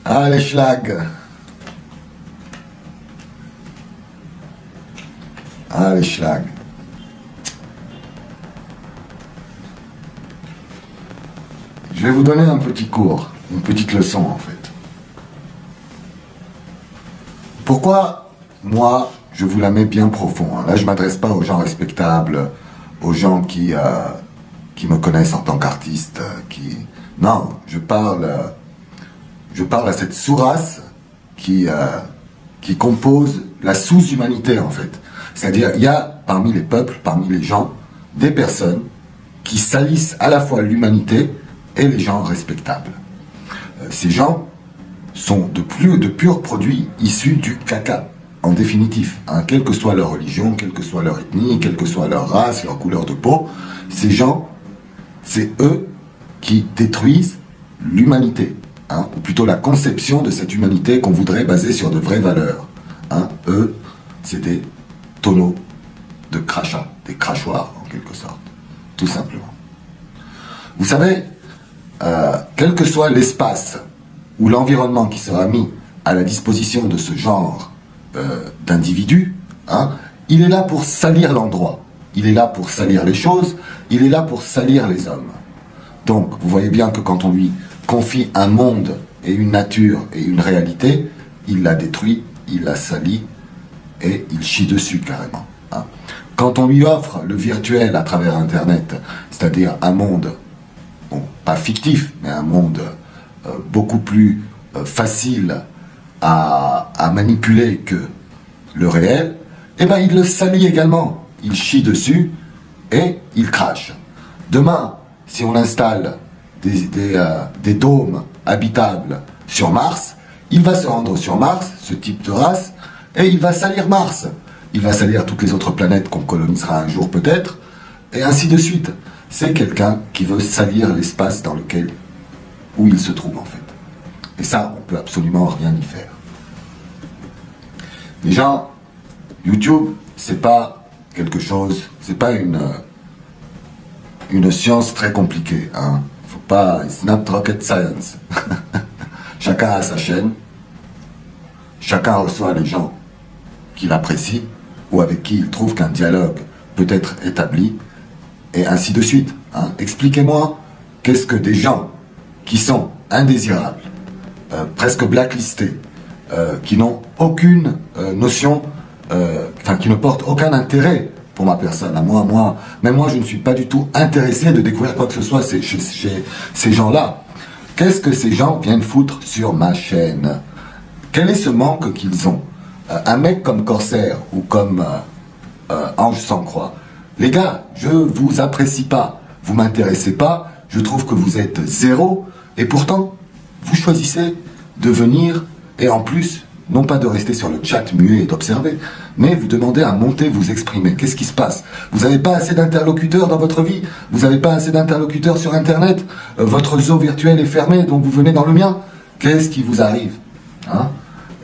Ah, les schlags. Ah, les schlags. Je vais vous donner un petit cours, une petite leçon en fait. Pourquoi, moi, je vous la mets bien profond, hein. Là, je ne m'adresse pas aux gens respectables, aux gens qui me connaissent en tant qu'artiste, Non, je parle à cette sous-race qui compose la sous-humanité, en fait. C'est-à-dire, il y a parmi les peuples, parmi les gens, des personnes qui salissent à la fois l'humanité et les gens respectables. Ces gens sont de purs produits issus du caca, en définitif. Hein, quelle que soit leur religion, quelle que soit leur ethnie, quelle que soit leur race, leur couleur de peau, ces gens, c'est eux qui détruisent l'humanité, hein, ou plutôt la conception de cette humanité qu'on voudrait baser sur de vraies valeurs. Hein. Eux, c'est des tonneaux de crachats, des crachoirs en quelque sorte, tout simplement. Vous savez, quel que soit l'espace ou l'environnement qui sera mis à la disposition de ce genre d'individus, hein, il est là pour salir l'endroit, il est là pour salir les choses, il est là pour salir les hommes. Donc, vous voyez bien que quand on lui confie un monde et une nature et une réalité, il la détruit, il la salit et il chie dessus carrément. Hein. Quand on lui offre le virtuel à travers Internet, c'est-à-dire un monde, bon, pas fictif, mais un monde beaucoup plus facile à manipuler que le réel, eh ben il le salit également. Il chie dessus et il crache. Demain, si on installe des dômes habitables sur Mars, il va se rendre sur Mars, ce type de race, et il va salir Mars. Il va salir toutes les autres planètes qu'on colonisera un jour peut-être, et ainsi de suite. C'est quelqu'un qui veut salir l'espace où il se trouve en fait. Et ça, on peut absolument rien y faire. Déjà, YouTube, c'est pas quelque chose, c'est pas une science très compliquée. Hein. Faut pas, it's not rocket science. Chacun a sa chaîne, chacun reçoit les gens qu'il apprécie ou avec qui il trouve qu'un dialogue peut être établi, et ainsi de suite. Hein. Expliquez-moi, qu'est-ce que des gens qui sont indésirables, presque blacklistés, qui n'ont aucune notion, qui ne portent aucun intérêt pour ma personne. Même moi, je ne suis pas du tout intéressé de découvrir quoi que ce soit chez ces gens-là. Qu'est-ce que ces gens viennent foutre sur ma chaîne? Quel est ce manque qu'ils ont? Un mec comme Corsair ou comme Ange sans croix. Les gars, je vous apprécie pas, vous m'intéressez pas, je trouve que vous êtes zéro, et pourtant, vous choisissez de venir, et en plus, non pas de rester sur le chat muet et d'observer, mais vous demandez à monter, vous exprimer. Qu'est-ce qui se passe? Vous n'avez pas assez d'interlocuteurs dans votre vie? Vous n'avez pas assez d'interlocuteurs sur Internet? Votre zoo virtuel est fermé, donc vous venez dans le mien? Qu'est-ce qui vous arrive? Hein?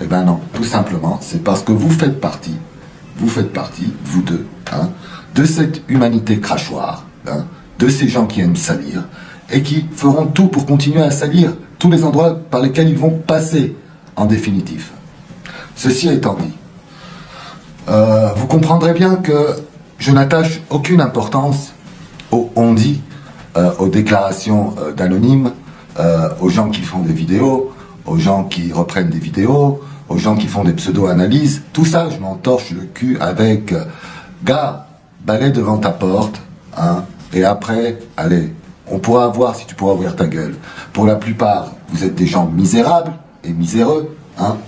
Eh ben non, tout simplement, c'est parce que vous faites partie, vous deux, hein, de cette humanité crachoire, hein, de ces gens qui aiment salir, et qui feront tout pour continuer à salir tous les endroits par lesquels ils vont passer, en définitif. Ceci étant dit, vous comprendrez bien que je n'attache aucune importance aux on-dit, aux déclarations d'anonymes, aux gens qui font des vidéos, aux gens qui reprennent des vidéos, aux gens qui font des pseudo-analyses. Tout ça, je m'en torche le cul avec gars, balai devant ta porte, hein, et après, allez, on pourra voir si tu pourras ouvrir ta gueule. Pour la plupart, vous êtes des gens misérables et miséreux, hein.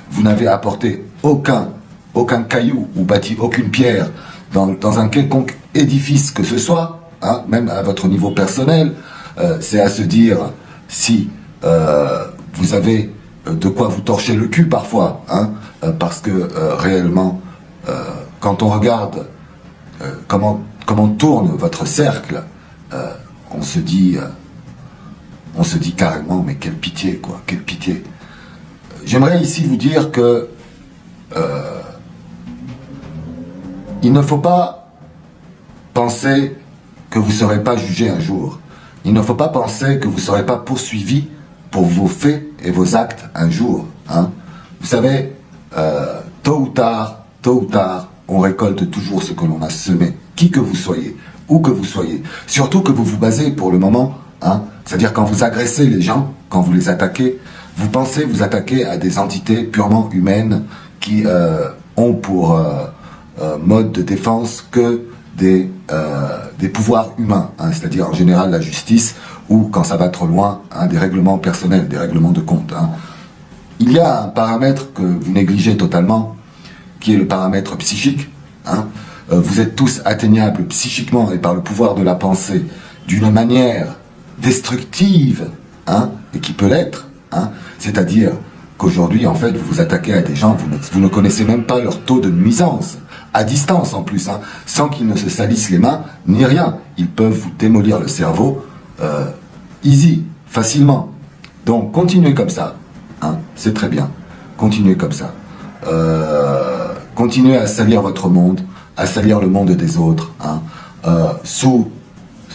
Vous n'avez apporté aucun caillou ou bâti aucune pierre dans un quelconque édifice que ce soit, hein, même à votre niveau personnel. C'est à se dire si vous avez de quoi vous torcher le cul parfois, hein, parce que réellement, quand on regarde comment tourne votre cercle, on se dit carrément, mais quelle pitié, quoi, quelle pitié. J'aimerais ici vous dire que il ne faut pas penser que vous ne serez pas jugé un jour. Il ne faut pas penser que vous ne serez pas poursuivi pour vos faits et vos actes un jour. Hein. Vous savez, tôt ou tard, on récolte toujours ce que l'on a semé, qui que vous soyez, où que vous soyez. Surtout que vous vous basez pour le moment, hein, c'est-à-dire quand vous agressez les gens, quand vous les attaquez, vous pensez vous attaquer à des entités purement humaines qui ont pour mode de défense que des pouvoirs humains, hein, c'est-à-dire en général la justice ou, quand ça va trop loin, hein, des règlements personnels, des règlements de compte. Hein. Il y a un paramètre que vous négligez totalement, qui est le paramètre psychique. Hein. Vous êtes tous atteignables psychiquement et par le pouvoir de la pensée d'une manière destructive, hein, et qui peut l'être, hein, c'est-à-dire qu'aujourd'hui, en fait, vous vous attaquez à des gens, vous ne connaissez même pas leur taux de nuisance, à distance en plus, hein, sans qu'ils ne se salissent les mains, ni rien. Ils peuvent vous démolir le cerveau, easy, facilement. Donc, continuez comme ça, hein, c'est très bien, continuez comme ça. Continuez à salir votre monde, à salir le monde des autres, hein, sous,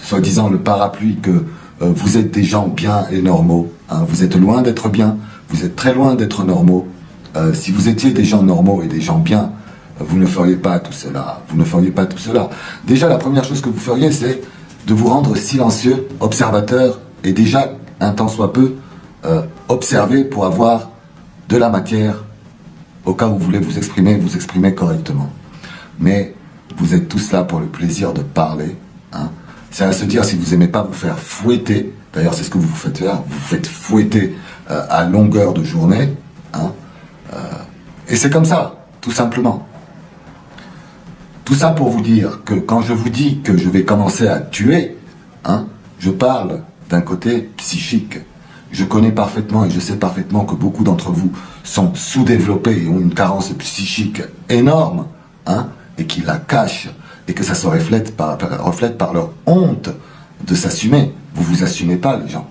soi-disant, le parapluie que vous êtes des gens bien et normaux. Hein, vous êtes loin d'être bien, vous êtes très loin d'être normaux. Si vous étiez des gens normaux et des gens bien, vous ne feriez pas tout cela. Vous ne feriez pas tout cela. Déjà, la première chose que vous feriez, c'est de vous rendre silencieux, observateur, et déjà, un tant soit peu, observer pour avoir de la matière au cas où vous voulez vous exprimer correctement. Mais vous êtes tous là pour le plaisir de parler. Hein. C'est à se dire, si vous n'aimez pas vous faire fouetter, d'ailleurs c'est ce que vous faites faire, vous faites fouetter à longueur de journée, hein, et c'est comme ça, tout simplement. Tout ça pour vous dire que quand je vous dis que je vais commencer à tuer, hein, je parle d'un côté psychique. Je connais parfaitement et je sais parfaitement que beaucoup d'entre vous sont sous-développés et ont une carence psychique énorme, hein, et qui la cachent, et que ça se reflète par leur honte de s'assumer. Vous vous assumez pas, les gens.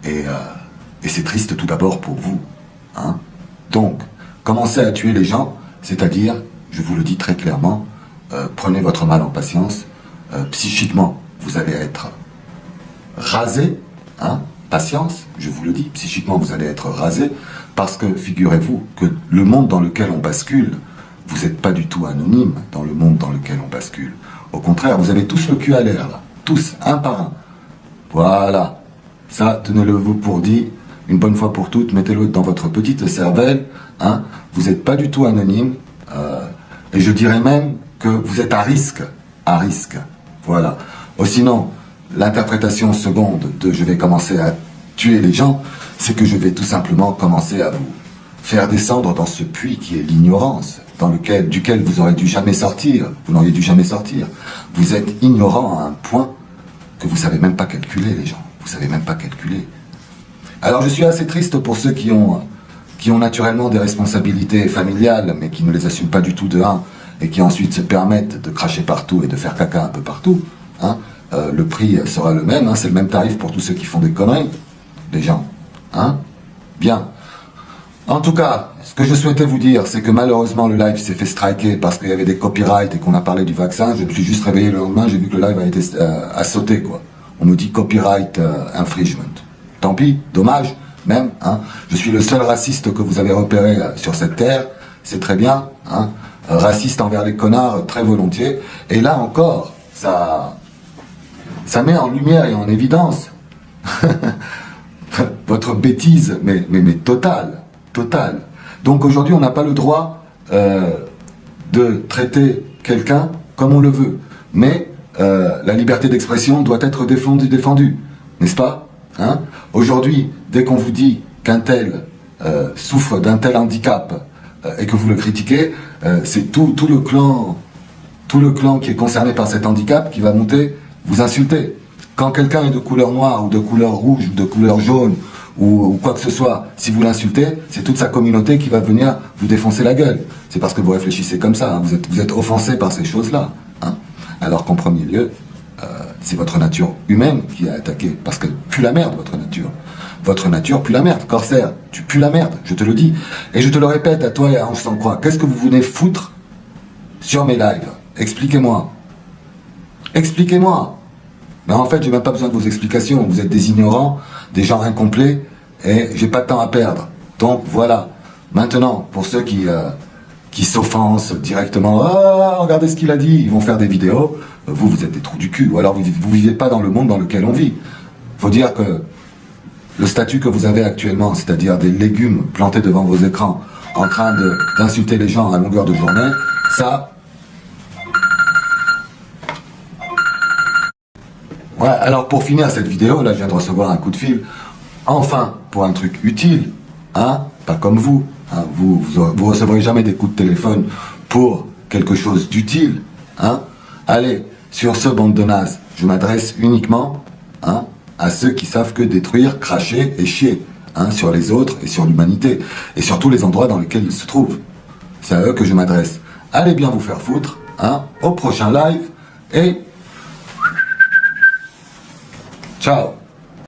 Et c'est triste tout d'abord pour vous. Hein. Donc, commencez à tuer les gens, c'est-à-dire, je vous le dis très clairement, prenez votre mal en patience. Psychiquement, vous allez être rasé, hein. Patience, je vous le dis, psychiquement vous allez être rasé, parce que figurez-vous que le monde dans lequel on bascule, vous n'êtes pas du tout anonyme dans le monde dans lequel on bascule. Au contraire, vous avez tous le cul à l'air, là, tous, un par un. Voilà, ça, tenez-le-vous pour dit, une bonne fois pour toutes, mettez-le dans votre petite cervelle, hein. Vous n'êtes pas du tout anonyme, et je dirais même que vous êtes à risque, voilà. Sinon, l'interprétation seconde de « je vais commencer à tuer les gens », c'est que je vais tout simplement commencer à vous faire descendre dans ce puits qui est l'ignorance, duquel vous auriez dû jamais sortir, vous n'auriez dû jamais sortir. Vous êtes ignorant à un point que vous ne savez même pas calculer, les gens. Vous ne savez même pas calculer. Alors je suis assez triste pour ceux qui ont naturellement des responsabilités familiales, mais qui ne les assument pas du tout de un, et qui ensuite se permettent de cracher partout et de faire caca un peu partout, hein. Le prix sera le même, hein, c'est le même tarif pour tous ceux qui font des conneries, les gens. Hein. Bien. En tout cas, ce que je souhaitais vous dire, c'est que malheureusement le live s'est fait striker parce qu'il y avait des copyrights et qu'on a parlé du vaccin. Je me suis juste réveillé le lendemain, j'ai vu que le live a été sauté, quoi. On nous dit copyright infringement. Tant pis, dommage, même. Hein. Je suis le seul raciste que vous avez repéré sur cette terre, c'est très bien. Hein. Raciste envers les connards, très volontiers. Et là encore, ça met en lumière et en évidence votre bêtise, mais totale. Donc aujourd'hui, on n'a pas le droit de traiter quelqu'un comme on le veut. Mais la liberté d'expression doit être défendue, n'est-ce pas, hein? Aujourd'hui, dès qu'on vous dit qu'un tel souffre d'un tel handicap et que vous le critiquez, c'est tout le clan qui est concerné par cet handicap qui va monter vous insulter. Quand quelqu'un est de couleur noire ou de couleur rouge ou de couleur jaune ou quoi que ce soit, si vous l'insultez, c'est toute sa communauté qui va venir vous défoncer la gueule. C'est parce que vous réfléchissez comme ça, hein. Vous êtes offensé par ces choses-là. Hein. Alors qu'en premier lieu, c'est votre nature humaine qui est attaquée, parce qu'elle pue la merde, votre nature. Votre nature pue la merde, Corsaire, tu pues la merde, je te le dis. Et je te le répète à toi et à Ange sans croix, qu'est-ce que vous venez foutre sur mes lives? Expliquez-moi. Expliquez-moi. Mais en fait, j'ai même pas besoin de vos explications. Vous êtes des ignorants, des gens incomplets, et j'ai pas de temps à perdre. Donc voilà. Maintenant, pour ceux qui s'offensent directement, ah, regardez ce qu'il a dit, ils vont faire des vidéos, vous êtes des trous du cul, ou alors vous vivez pas dans le monde dans lequel on vit. Faut dire que le statut que vous avez actuellement, c'est-à-dire des légumes plantés devant vos écrans, en train d'insulter les gens à longueur de journée, ça... Ouais, alors pour finir cette vidéo, là je viens de recevoir un coup de fil, enfin, pour un truc utile, hein, pas comme vous, hein, vous recevrez jamais des coups de téléphone pour quelque chose d'utile, hein. Allez, sur ce, bande de nazes, je m'adresse uniquement, hein, à ceux qui savent que détruire, cracher et chier, hein, sur les autres et sur l'humanité, et sur tous les endroits dans lesquels ils se trouvent. C'est à eux que je m'adresse. Allez bien vous faire foutre, hein, au prochain live, et ciao.